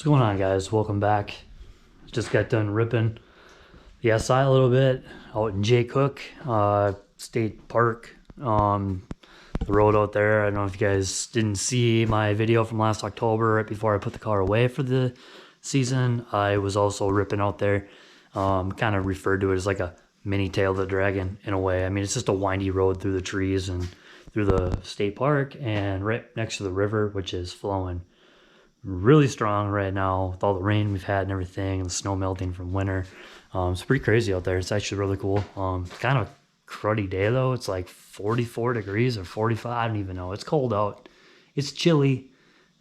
going on, guys? Welcome back. Just got done ripping the SI a little bit out in Jay Cook State Park. The road out there. I don't know if you guys didn't see my video from last October right before I put the car away for the season. I was also ripping out there. Kind of referred to it as like a mini Tail of the Dragon in a way. I mean, it's just a windy road through the trees and through the state park and right next to the river, which is flowing really strong right now with all the rain we've had and everything and the snow melting from winter. It's pretty crazy out there. It's actually really cool. Kind of a cruddy day though. It's like 44 degrees or 45. I don't even know. It's cold out. It's chilly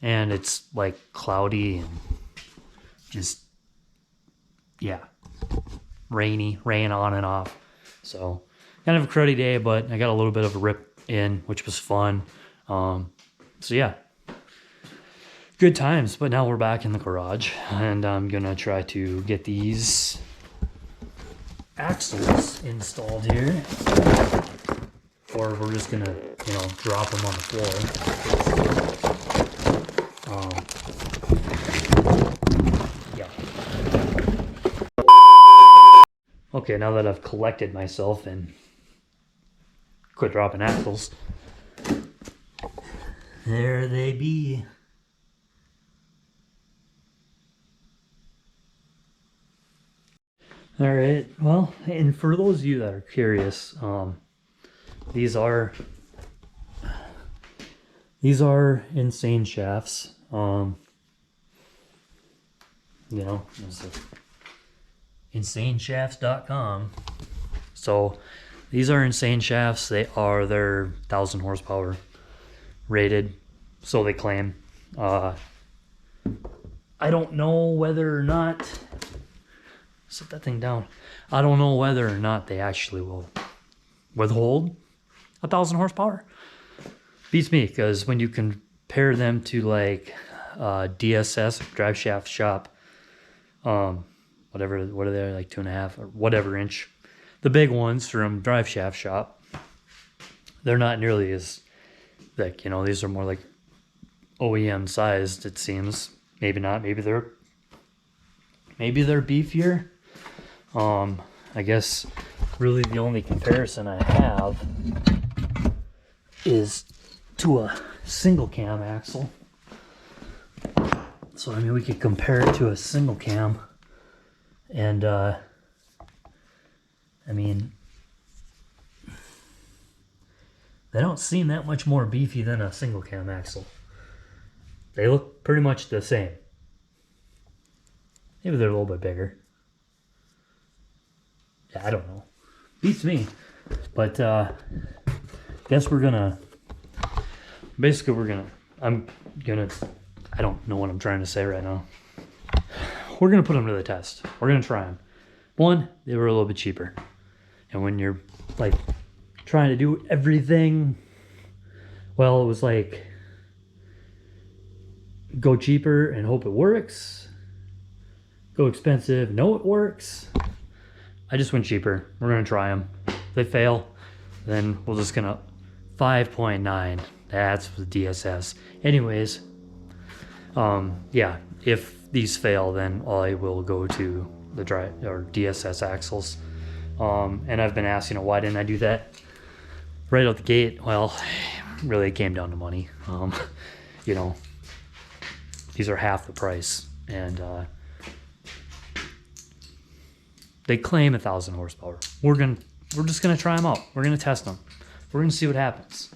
and it's like cloudy and just, yeah, rainy, rain on and off. So kind of a cruddy day, but I got a little bit of a rip in, which was fun. So yeah, good times. But now we're back in the garage and I'm gonna try to get these axles installed here, or we're just gonna, drop them on the floor. Yeah. Okay, now that I've collected myself and quit dropping axles, there they be. All right, well, and for those of you that are curious, these are insane shafts. insaneshafts.com. So these are insane shafts. They're 1,000 horsepower rated, so they claim. I don't know whether or not, set that thing down. I don't know whether or not they actually will withhold 1,000 horsepower. Beats me, because when you compare them to like DSS, drive shaft shop, whatever, what are they, like 2.5 or whatever inch, the big ones from drive shaft shop, they're not nearly as thick. These are more like OEM sized, it seems. Maybe not. Maybe they're beefier. I guess really the only comparison I have is to a single cam axle. So I mean, we could compare it to a single cam, and I mean, they don't seem that much more beefy than a single cam axle. They look pretty much the same. Maybe they're a little bit bigger. Yeah, I don't know. Beats me. But guess I don't know what I'm trying to say right now. We're gonna put them to the test. We're gonna try them. One, they were a little bit cheaper. And when you're like trying to do everything, well, it was like go cheaper and hope it works. Go expensive, know it works. I just went cheaper. We're gonna try them. If they fail, then we're just gonna 5.9. That's the DSS. Anyways, yeah. If these fail, then I will go to the DSS axles. And I've been asked, why didn't I do that right out the gate? Well, really, it came down to money. These are half the price, and they claim 1,000 horsepower. We're just gonna try them out. We're gonna test them. We're gonna see what happens.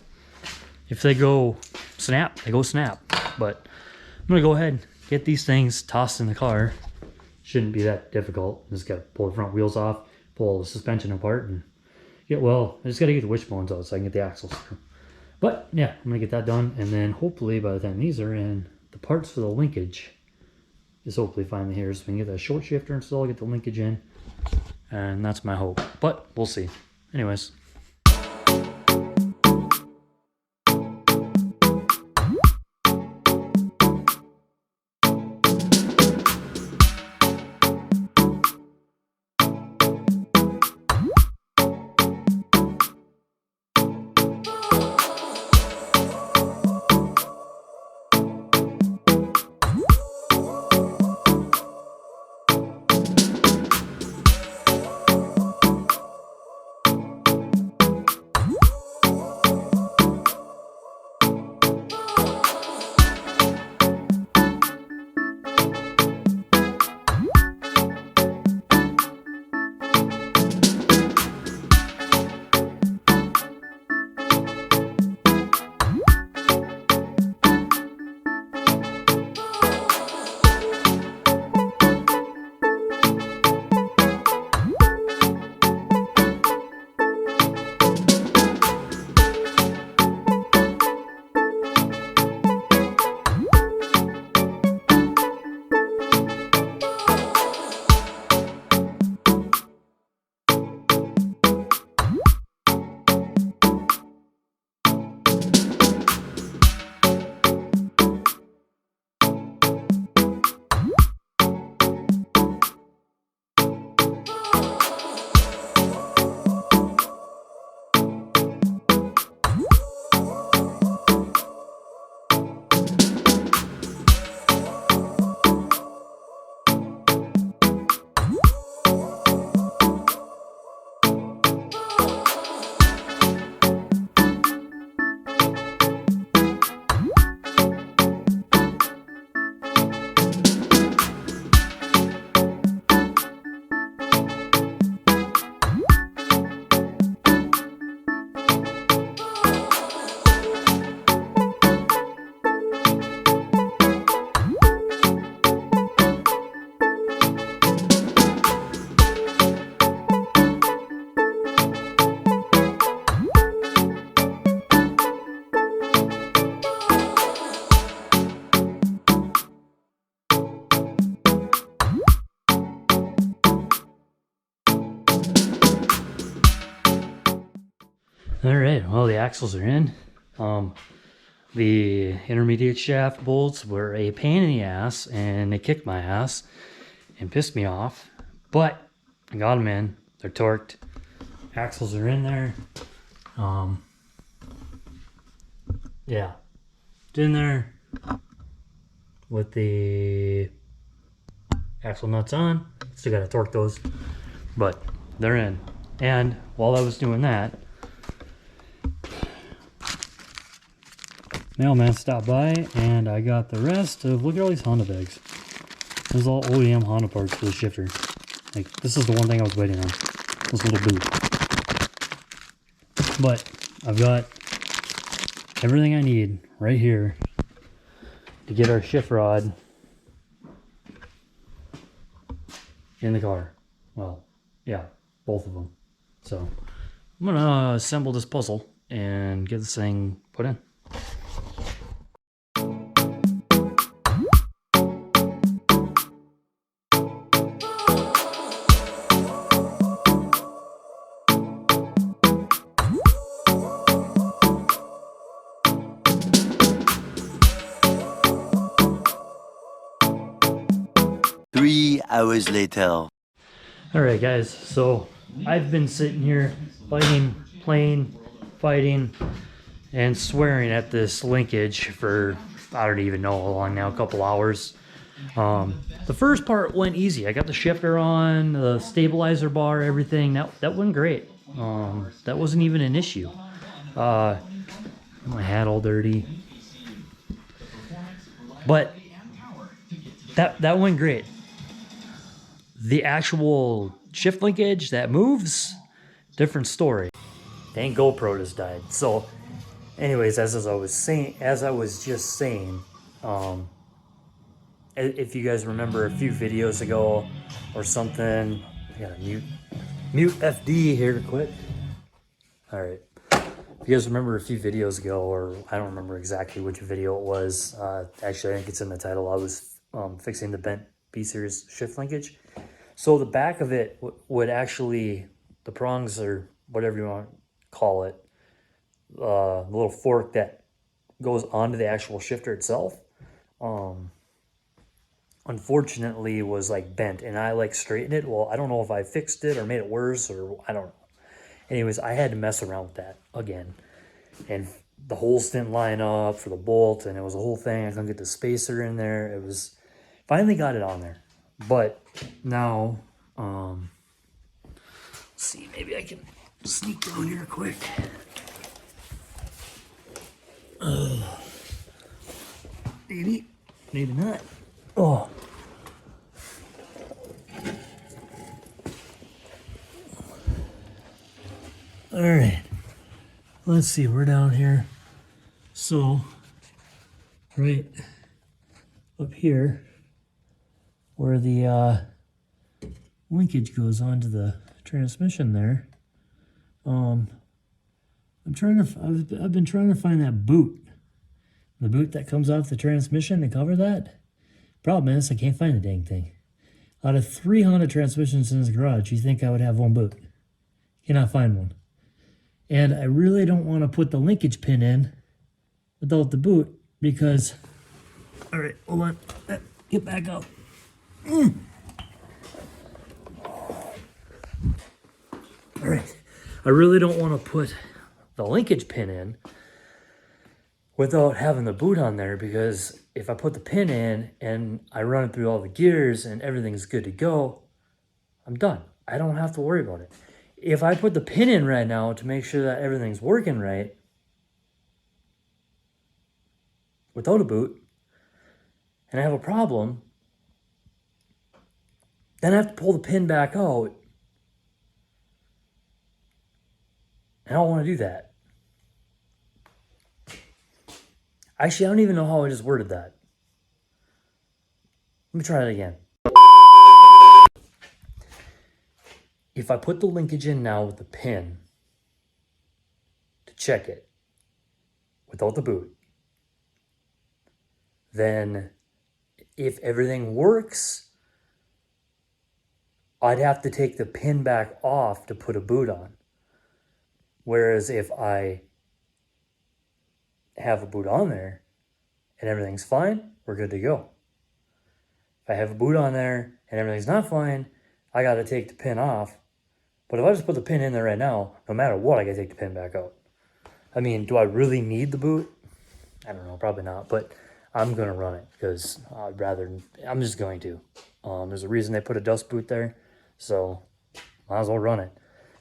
If they go snap, they go snap. But I'm gonna go ahead and get these things tossed in the car. Shouldn't be that difficult. Just gotta pull the front wheels off, pull the suspension apart, and I just gotta get the wishbones out so I can get the axles through. But yeah, I'm gonna get that done, and then hopefully by the time these are in, the parts for the linkage is hopefully finally here, so we can get that short shifter installed, get the linkage in. And that's my hope, but we'll see. Anyways. All right, well, the axles are in. The intermediate shaft bolts were a pain in the ass, and they kicked my ass and pissed me off, but I got them in. They're torqued. Axles are in there. Yeah, it's in there with the axle nuts on. Still gotta torque those, but they're in. And while I was doing that, mailman stopped by and I got the rest of, look at all these Honda bags. This is all OEM Honda parts for the shifter. Like, this is the one thing I was waiting on, this little boot. But I've got everything I need right here to get our shift rod in the car. Well, yeah, both of them. So I'm gonna assemble this puzzle and get this thing put in. Hours later. Alright guys, so I've been sitting here fighting, playing, fighting, and swearing at this linkage for, I don't even know how long now, a couple hours. The first part went easy. I got the shifter on, the stabilizer bar, everything. That went great. That wasn't even an issue. My hat all dirty. But that went great. The actual shift linkage that moves, different story. Dang GoPro just died. So, anyways, as I was just saying, if you guys remember a few videos ago or something, I gotta mute FD here quick. All right. If you guys remember a few videos ago, or I don't remember exactly which video it was. Actually, I think it's in the title. I was fixing the bent B-series shift linkage. So the back of it would actually, the prongs or whatever you want to call it, the little fork that goes onto the actual shifter itself, unfortunately was like bent, and I like straightened it. Well, I don't know if I fixed it or made it worse, or I don't know. Anyways, I had to mess around with that again, and the holes didn't line up for the bolt, and it was a whole thing. I couldn't get the spacer in there. It was, finally got it on there. But now, let's see, maybe I can sneak down here quick. Maybe not. Oh. All right, let's see, we're down here. So, right up here, where the linkage goes onto the transmission there. I've been trying to find that boot. The boot that comes off the transmission to cover that. Problem is, I can't find the dang thing. Out of 300 transmissions in this garage, you think I would have one boot. Cannot find one. And I really don't want to put the linkage pin in without the boot because, all right, hold on, get back up. All right, I really don't want to put the linkage pin in without having the boot on there, because if I put the pin in and I run it through all the gears and everything's good to go, I'm done. I don't have to worry about it. If I put the pin in right now to make sure that everything's working right without a boot, and I have a problem, then I have to pull the pin back out. I don't want to do that. Actually, I don't even know how I just worded that. Let me try it again. If I put the linkage in now with the pin to check it without the boot, then if everything works, I'd have to take the pin back off to put a boot on. Whereas if I have a boot on there and everything's fine, we're good to go. If I have a boot on there and everything's not fine, I got to take the pin off. But if I just put the pin in there right now, no matter what, I got to take the pin back out. I mean, do I really need the boot? I don't know, probably not. But I'm going to run it because I'm just going to. There's a reason they put a dust boot there. So might as well run it.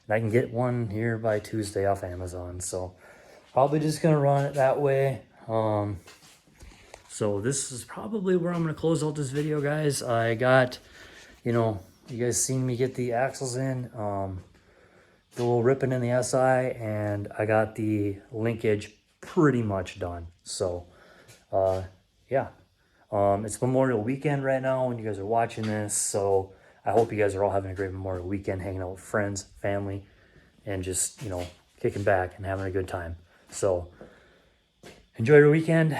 And I can get one here by Tuesday off Amazon. So probably just going to run it that way. So this is probably where I'm going to close out this video, guys. I got, you guys seen me get the axles in, the little ripping in the SI, and I got the linkage pretty much done. So, yeah. It's Memorial Weekend right now when you guys are watching this. So I hope you guys are all having a great Memorial Weekend, hanging out with friends, family, and just, kicking back and having a good time. So enjoy your weekend,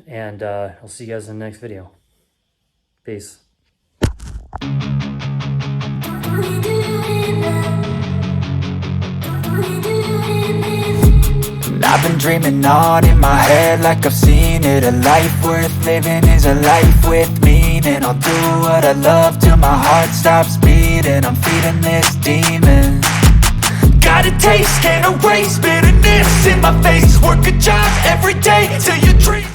and I'll see you guys in the next video. Peace. I've been dreaming on in my head like I've seen it. A life worth living is a life with meaning. I'll do what I love till my heart stops beating. I'm feeding this demon. Got a taste, can't erase bitterness in my face. Work a job every day till you dream.